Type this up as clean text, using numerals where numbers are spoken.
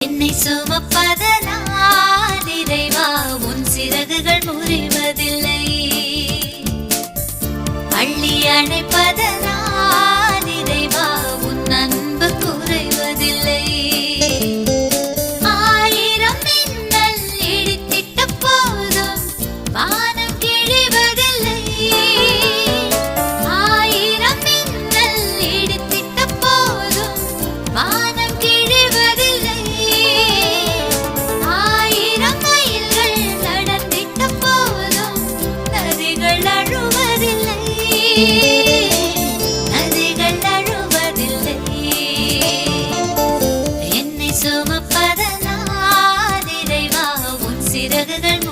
என்னை சுமப்பதனால் இறைவா உன் சிறகுகள் முறிவதில்லை. அள்ளி அணைப்பதனால் இறைவா உன் அன்பு குறைவதில்லை. ஆயிரம் மின்னல் இடித்திட்ட போதும் வானம் கிழிவதில்லை. ஆயிரம் மின்னல் இடித்திட்ட போதும் வானம் கிழிவதில்லை. ஆயிரம் மைல்கள் நடந்திட்ட போதும் நதிகள் அழுவதில்லை. நதிகள் அழுவதில்லை. என்னை சுமப்பதனால் இறைவா உன் சிறகுகள்